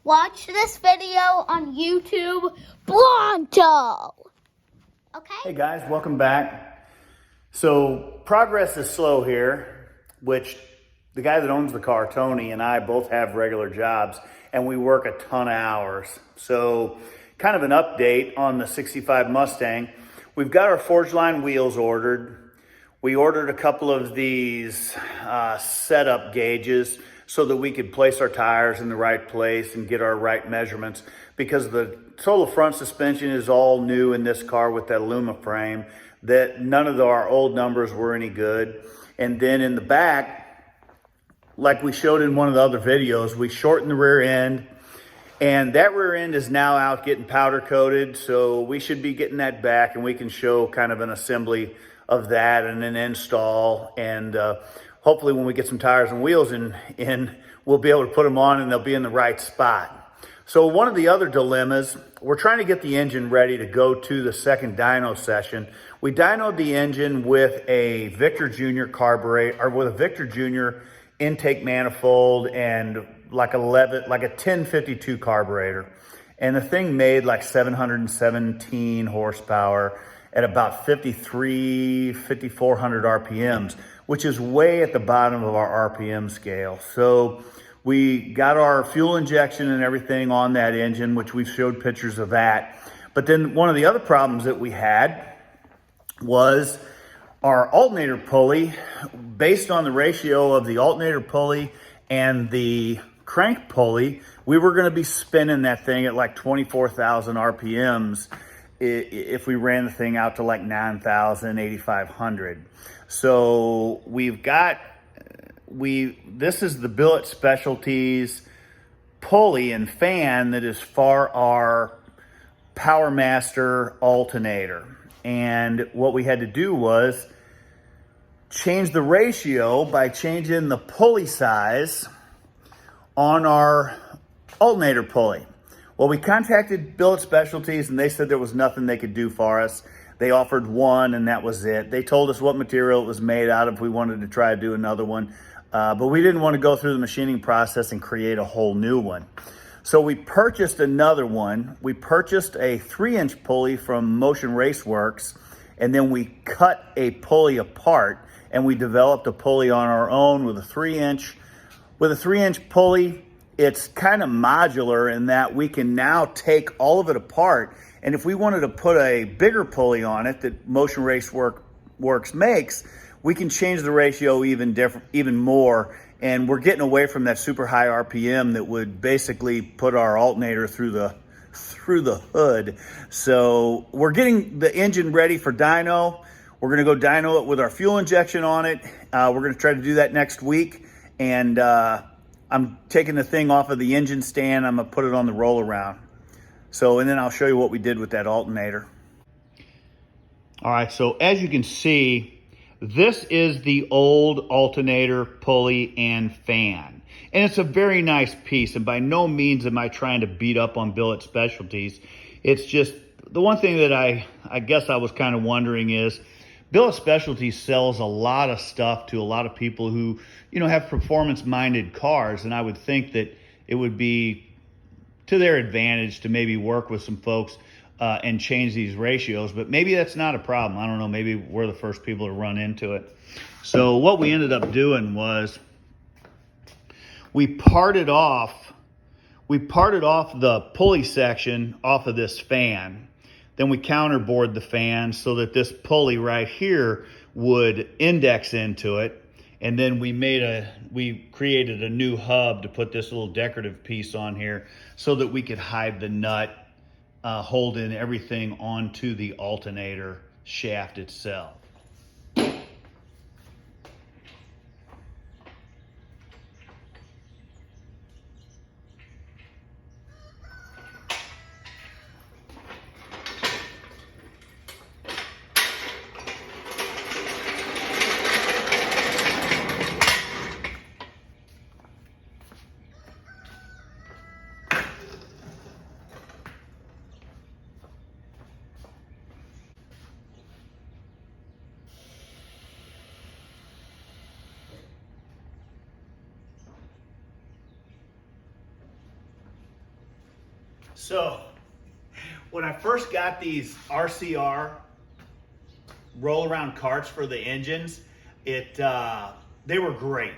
watch this video on YouTube, pronto. Okay? Hey guys, welcome back. So progress is slow here, which the guy that owns the car, Tony, and I both have regular jobs and we work a ton of hours. So kind of an update on the 65 Mustang. We've got our Forge Line wheels ordered. We ordered a couple of these setup gauges so that we could place our tires in the right place and get our right measurements, because the total front suspension is all new in this car with that aluminum frame, that none of our old numbers were any good. And then in the back, like we showed in one of the other videos, we shortened the rear end, and that rear end is now out getting powder coated. So we should be getting that back and we can show kind of an assembly of that and an install. And hopefully when we get some tires and wheels in, we'll be able to put them on and they'll be in the right spot. So one of the other dilemmas, we're trying to get the engine ready to go to the second dyno session. We dynoed the engine with a Victor Jr. carburetor, or with a Victor Jr. intake manifold and like a 1052 carburetor. And the thing made like 717 horsepower at about 5,400 RPMs, which is way at the bottom of our RPM scale. So we got our fuel injection and everything on that engine, which we've showed pictures of that. But then one of the other problems that we had was our alternator pulley. Based on the ratio of the alternator pulley and the crank pulley, we were going to be spinning that thing at like 24,000 RPMs if we ran the thing out to like 9,000, 8,500. So this is the Billet Specialties pulley and fan that is for our PowerMaster alternator. And what we had to do was change the ratio by changing the pulley size on our alternator pulley. Well, we contacted Billet Specialties and they said there was nothing they could do for us. They offered one and that was it. They told us what material it was made out of if we wanted to try to do another one. But we didn't want to go through the machining process and create a whole new one. So we purchased another one. We purchased a 3-inch pulley from Motion Raceworks, and then we cut a pulley apart and we developed a pulley on our own with a 3-inch. With a 3-inch pulley, it's kind of modular in that we can now take all of it apart. And if we wanted to put a bigger pulley on it that Motion Raceworks makes, we can change the ratio even more. And we're getting away from that super high RPM that would basically put our alternator through the hood. So we're getting the engine ready for dyno. We're gonna go dyno it with our fuel injection on it. We're gonna try to do that next week. And I'm taking the thing off of the engine stand. I'm gonna put it on the roll around. So, and then I'll show you what we did with that alternator. All right, so as you can see, this is the old alternator pulley and fan. And it's a very nice piece, and by no means am I trying to beat up on Billet Specialties. It's just, the one thing that I guess I was kind of wondering is, Billet Specialties sells a lot of stuff to a lot of people who, you know, have performance-minded cars, and I would think that it would be to their advantage to maybe work with some folks and change these ratios, but maybe that's not a problem. I don't know, maybe we're the first people to run into it. So what we ended up doing was we parted off the pulley section off of this fan. Then we counterbored the fan so that this pulley right here would index into it. And then we created a new hub to put this little decorative piece on here so that we could hide the nut holding everything onto the alternator shaft itself. So when I first got these RCR roll around carts for the engines, they were great.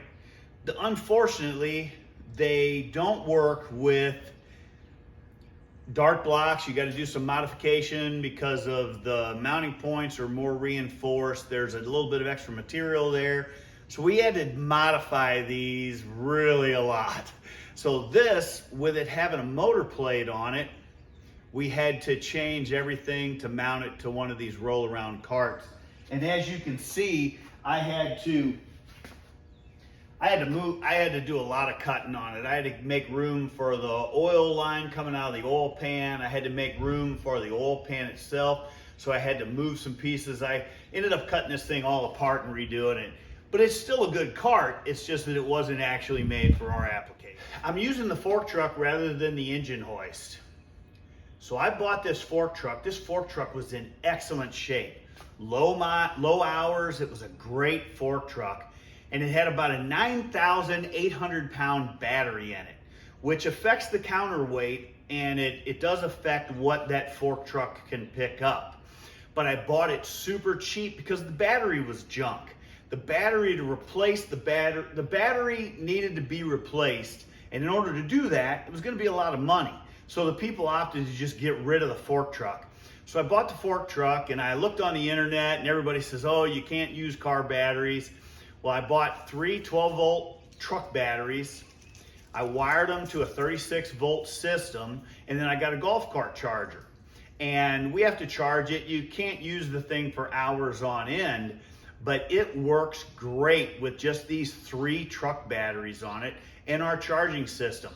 Unfortunately, they don't work with dart blocks. You got to do some modification because of the mounting points are more reinforced. There's a little bit of extra material there. So we had to modify these really a lot. So this, with it having a motor plate on it, we had to change everything to mount it to one of these roll around carts. And as you can see, I had to do a lot of cutting on it. I had to make room for the oil line coming out of the oil pan. I had to make room for the oil pan itself. So I had to move some pieces. I ended up cutting this thing all apart and redoing it. But it's still a good cart. It's just that it wasn't actually made for our application. I'm using the fork truck rather than the engine hoist. So I bought this fork truck. This fork truck was in excellent shape. Low hours. It was a great fork truck. And it had about a 9,800 pound battery in it, which affects the counterweight, and it does affect what that fork truck can pick up. But I bought it super cheap because the battery was junk. The battery needed to be replaced, and in order to do that, it was going to be a lot of money. So the people opted to just get rid of the fork truck. So I bought the fork truck, and I looked on the internet, and everybody says, oh, you can't use car batteries. Well, I bought 3 12-volt truck batteries. I wired them to a 36-volt system, and then I got a golf cart charger. And we have to charge it. You can't use the thing for hours on end, but it works great with just these 3 truck batteries on it and our charging system.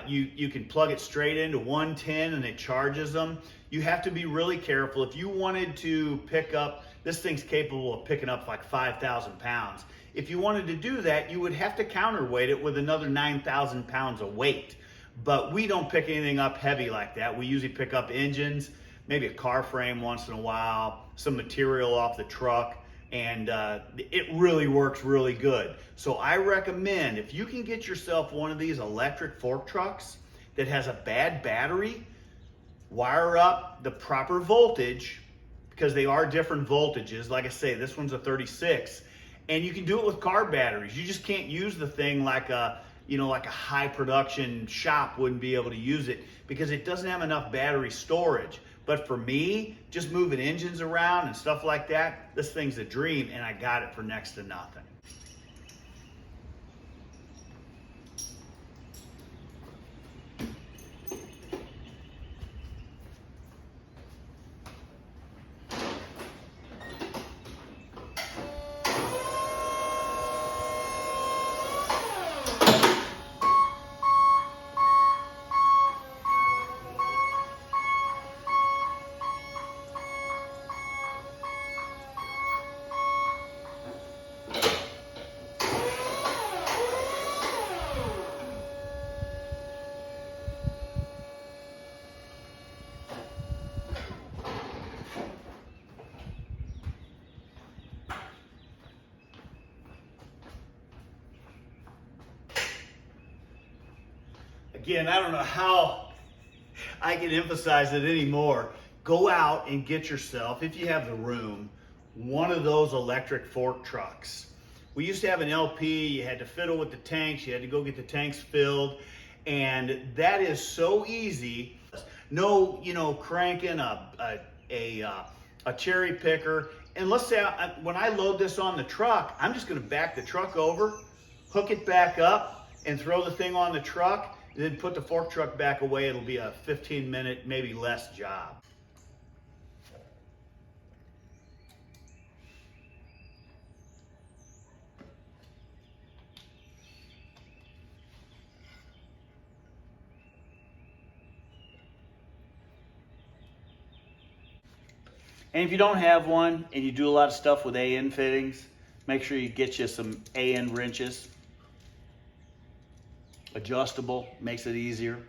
You can plug it straight into 110 and it charges them. You have to be really careful. If you wanted to pick up, this thing's capable of picking up like 5,000 pounds. If you wanted to do that, you would have to counterweight it with another 9,000 pounds of weight. But we don't pick anything up heavy like that. We usually pick up engines, maybe a car frame once in a while, some material off the truck, and it really works really good. So I recommend, if you can get yourself one of these electric fork trucks that has a bad battery, wire up the proper voltage, because they are different voltages. Like I say, this one's a 36, and you can do it with car batteries. You just can't use the thing like a high production shop wouldn't be able to use it because it doesn't have enough battery storage. But for me, just moving engines around and stuff like that, this thing's a dream, and I got it for next to nothing. Again, I don't know how I can emphasize it anymore. Go out and get yourself, if you have the room, one of those electric fork trucks. We used to have an LP, you had to fiddle with the tanks, you had to go get the tanks filled, and that is so easy. No, cranking a cherry picker. And let's say when I load this on the truck, I'm just gonna back the truck over, hook it back up, and throw the thing on the truck, and then put the fork truck back away. It'll be a 15-minute, maybe less job. And if you don't have one and you do a lot of stuff with AN fittings, make sure you get you some AN wrenches. Adjustable, makes it easier.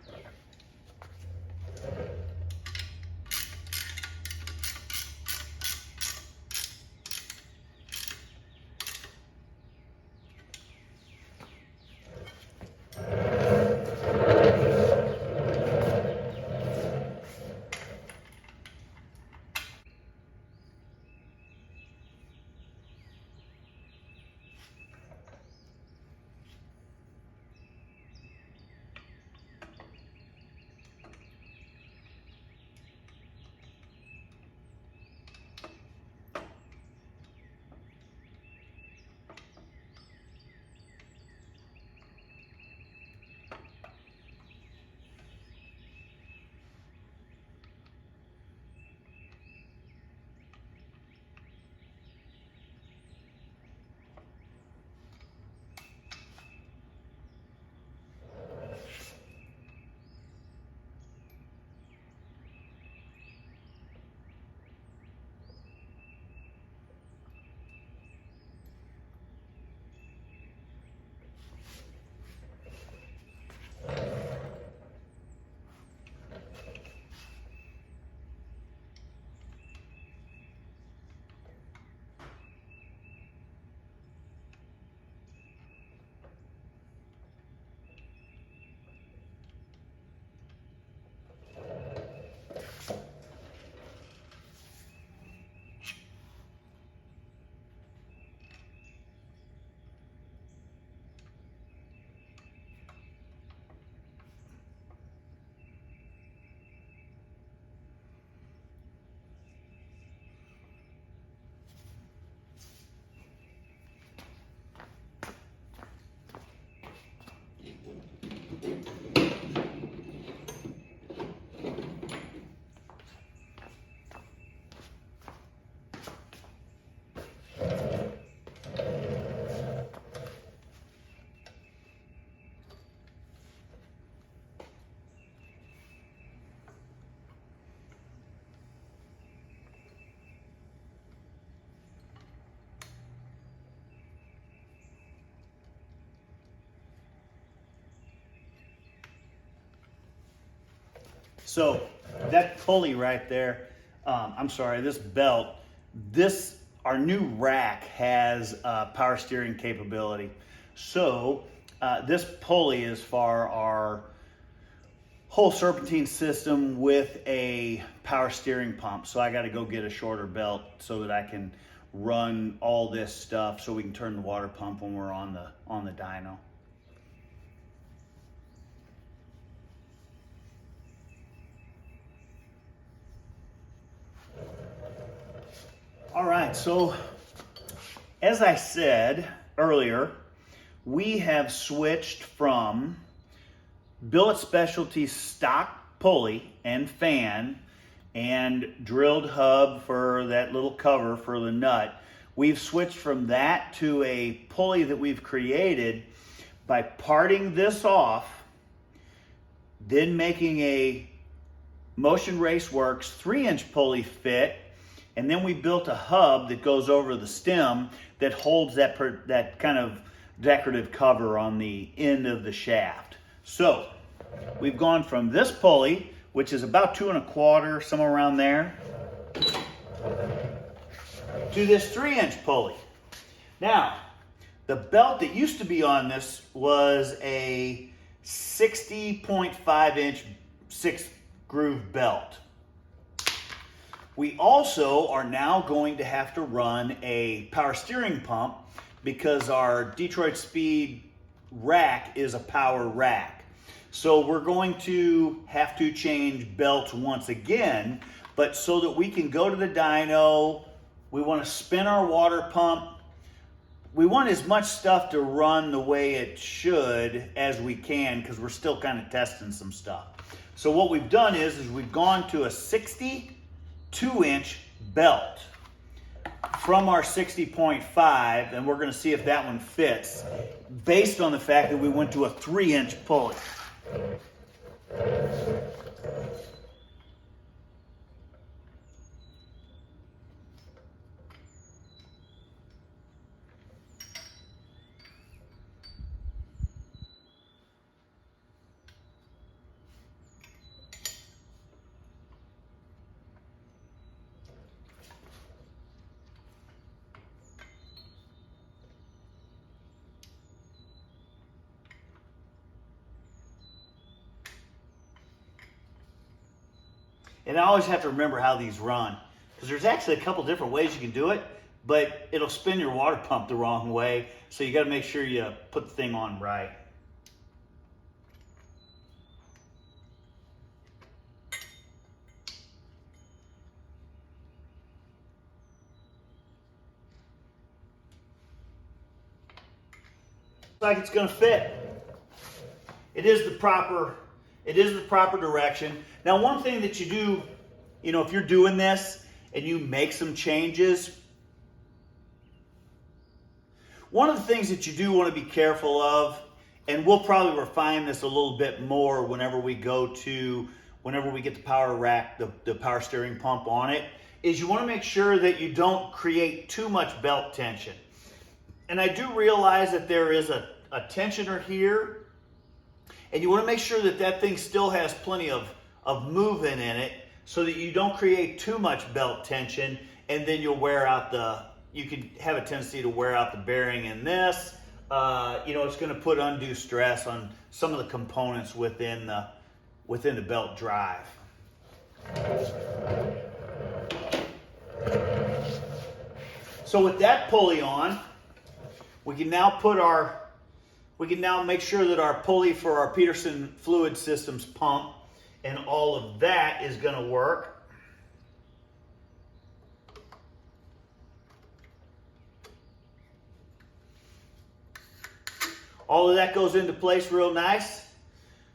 So that pulley right there, I'm sorry, this belt, our new rack has power steering capability. So this pulley is for our whole serpentine system with a power steering pump. So I got to go get a shorter belt so that I can run all this stuff so we can turn the water pump when we're on the dyno. All right, so as I said earlier, we have switched from billet specialty stock pulley and fan and drilled hub for that little cover for the nut. We've switched from that to a pulley that we've created by parting this off, then making a Motion Raceworks 3-inch pulley fit, and then we built a hub that goes over the stem that holds that kind of decorative cover on the end of the shaft. So we've gone from this pulley, which is about 2 1/4, somewhere around there, to this 3-inch pulley. Now, the belt that used to be on this was a 60.5-inch 6-groove belt. We also are now going to have to run a power steering pump because our Detroit Speed rack is a power rack. So we're going to have to change belts once again, but so that we can go to the dyno, we want to spin our water pump. We want as much stuff to run the way it should as we can because we're still kind of testing some stuff. So what we've done is we've gone to a 62-inch belt from our 60.5, and we're going to see if that one fits based on the fact that we went to a 3-inch pulley. And I always have to remember how these run, because there's actually a couple different ways you can do it, but it'll spin your water pump the wrong way, so you got to make sure you put the thing on right. Looks like it's going to fit. It is the proper direction. Now, one thing that you do, if you're doing this and you make some changes, one of the things that you do want to be careful of, and we'll probably refine this a little bit more whenever we get the power rack, the power steering pump on it, is you want to make sure that you don't create too much belt tension. And I do realize that there is a tensioner here, and you want to make sure that that thing still has plenty of movement in it so that you don't create too much belt tension, and then you'll you can have a tendency to wear out the bearing in this. It's going to put undue stress on some of the components within the belt drive. So with that pulley on, we can now make sure that our pulley for our Peterson fluid systems pump and all of that is going to work. All of that goes into place real nice.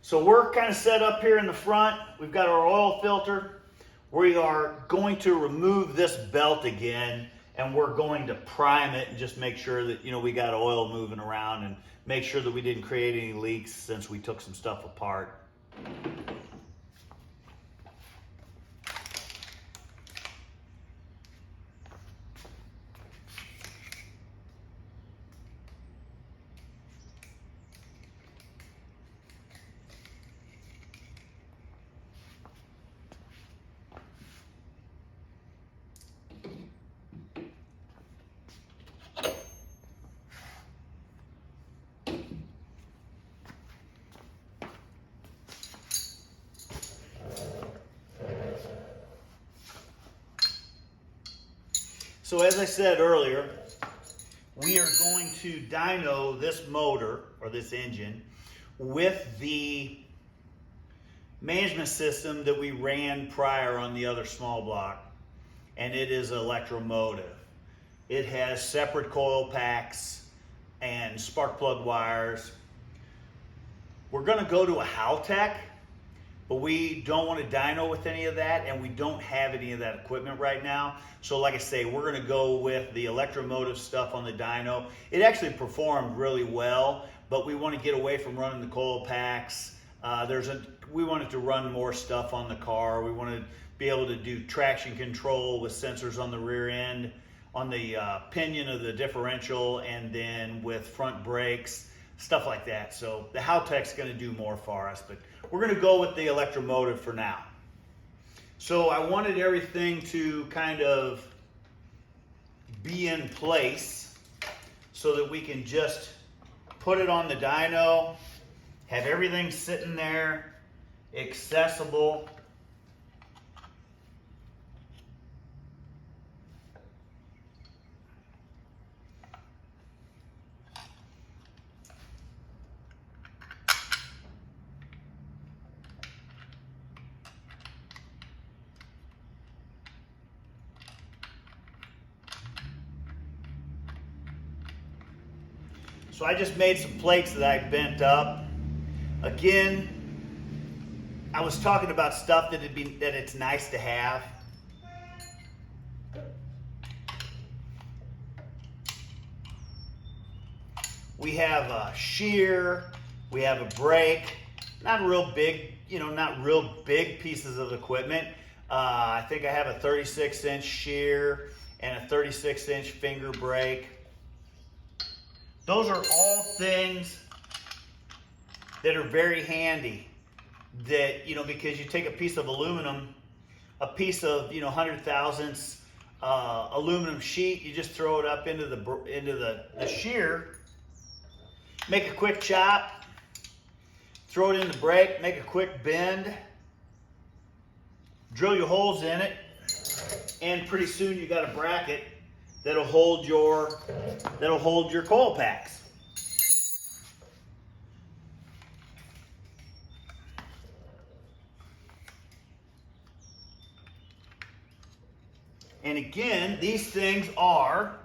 So we're kind of set up here in the front. We've got our oil filter. We are going to remove this belt again, and we're going to prime it and just make sure that we got oil moving around and make sure that we didn't create any leaks since we took some stuff apart. So as I said earlier, we are going to dyno this motor, or this engine, with the management system that we ran prior on the other small block, and it is electromotive. It has separate coil packs and spark plug wires. We're going to go to a Haltech, but we don't want to dyno with any of that, and we don't have any of that equipment right now. So like I say, we're going to go with the electromotive stuff on the dyno. It actually performed really well, but we want to get away from running the coil packs. We wanted to run more stuff on the car. We want to be able to do traction control with sensors on the rear end, on the pinion of the differential, and then with front brakes, stuff like that. So the Haltech's going to do more for us, but we're going to go with the electromotive for now. So I wanted everything to kind of be in place so that we can just put it on the dyno, have everything sitting there, accessible. So I just made some plates that I bent up. Again, I was talking about stuff that it's nice to have. We have a shear, we have a brake, not real big, not real big pieces of equipment. I think I have a 36-inch shear and a 36-inch finger brake. Those are all things that are very handy, that, because you take a piece of aluminum, a piece of, 100 thousandths aluminum sheet, you just throw it up into the shear, make a quick chop, throw it in the brake, make a quick bend, drill your holes in it, and pretty soon you got a bracket that'll hold your coil packs. And again, these things are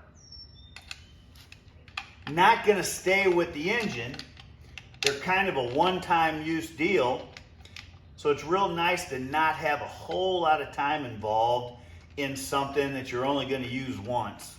not going to stay with the engine. They're kind of a one-time use deal. So it's real nice to not have a whole lot of time involved in something that you're only going to use once.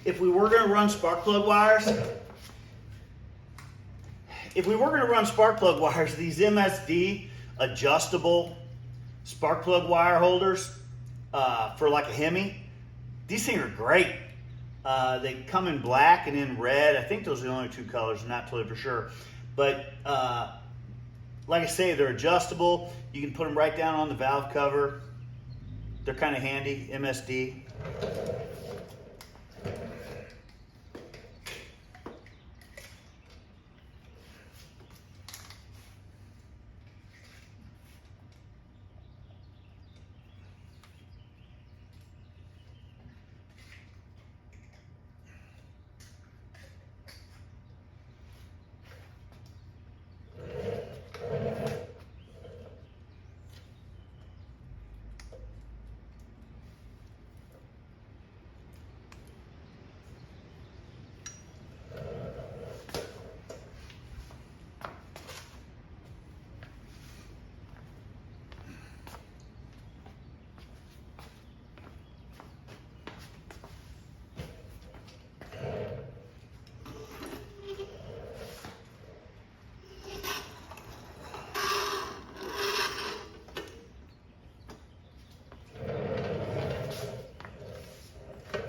If we were going to run spark plug wires, these MSD adjustable spark plug wire holders for like a Hemi, these things are great. They come in black and in red. I think those are the only two colors. I'm not totally for sure. But like I say, they're adjustable. You can put them right down on the valve cover. They're kind of handy, MSD.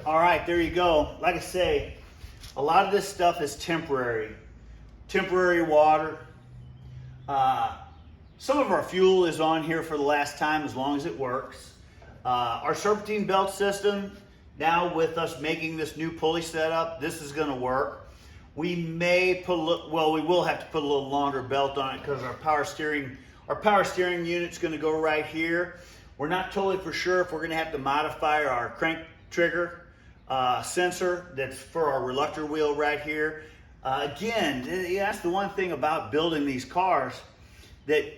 All right, there you go. Like I say, a lot of this stuff is temporary. Temporary water. Some of our fuel is on here for the last time as long as it works. Our serpentine belt system, now with us making this new pulley setup, this is going to work. We may put we will have to put a little longer belt on it because our power steering unit's going to go right here. We're not totally for sure if we're going to have to modify our crank trigger sensor that's for our reluctor wheel right here. Again, that's the one thing about building these cars, that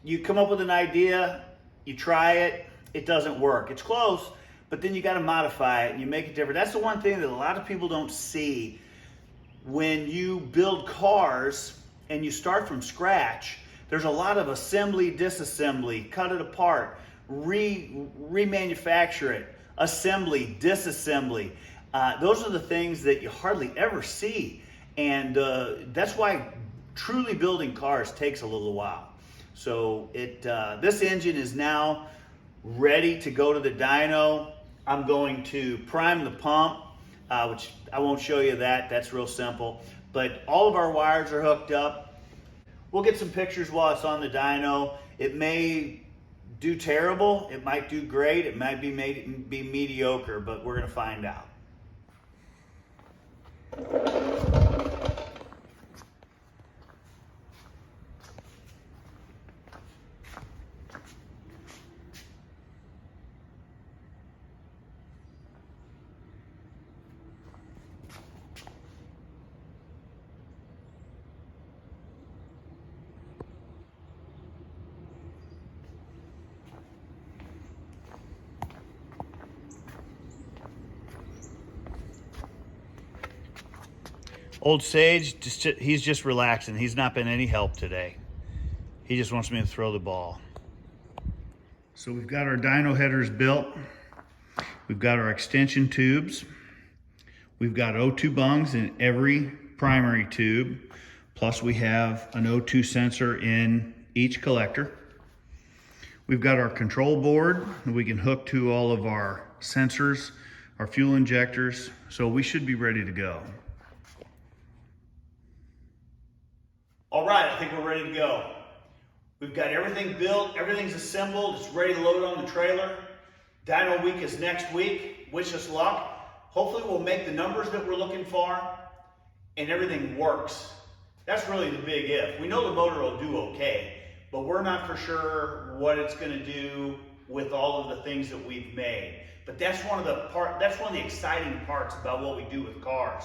you come up with an idea, you try it, it doesn't work. It's close, but then you got to modify it and you make it different. That's the one thing that a lot of people don't see. When you build cars and you start from scratch, there's a lot of assembly, disassembly, cut it apart, remanufacture it, assembly, disassembly. Those are the things that you hardly ever see. And that's why truly building cars takes a little while. So this engine is now ready to go to the dyno. I'm going to prime the pump, which I won't show you that. That's real simple. But all of our wires are hooked up. We'll get some pictures while it's on the dyno. It may do terrible. It might do great. It might be mediocre, but we're going to find out. Old Sage, he's just relaxing. He's not been any help today. He just wants me to throw the ball. So we've got our dyno headers built. We've got our extension tubes. We've got O2 bungs in every primary tube. Plus we have an O2 sensor in each collector. We've got our control board that we can hook to all of our sensors, our fuel injectors. So we should be ready to go. All right, I think we're ready to go. We've got everything built, everything's assembled, it's ready to load on the trailer. Dyno week is next week. Wish us luck. Hopefully we'll make the numbers that we're looking for and everything works. That's really the big if. We know the motor will do okay, but we're not for sure what it's going to do with all of the things that we've made. But that's one of the exciting parts about what we do with cars.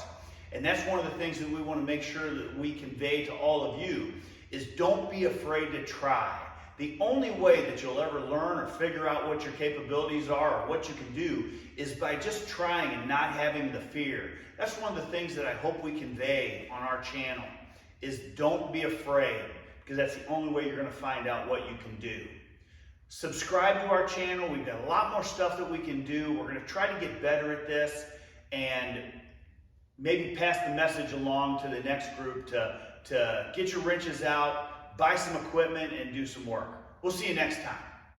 And that's one of the things that we want to make sure that we convey to all of you is don't be afraid to try. The only way that you'll ever learn or figure out what your capabilities are or what you can do is by just trying and not having the fear. That's one of the things that I hope we convey on our channel is don't be afraid, because that's the only way you're going to find out what you can do. Subscribe to our channel. We've got a lot more stuff that we can do. We're going to try to get better at this and maybe pass the message along to the next group to get your wrenches out, buy some equipment, and do some work. We'll see you next time.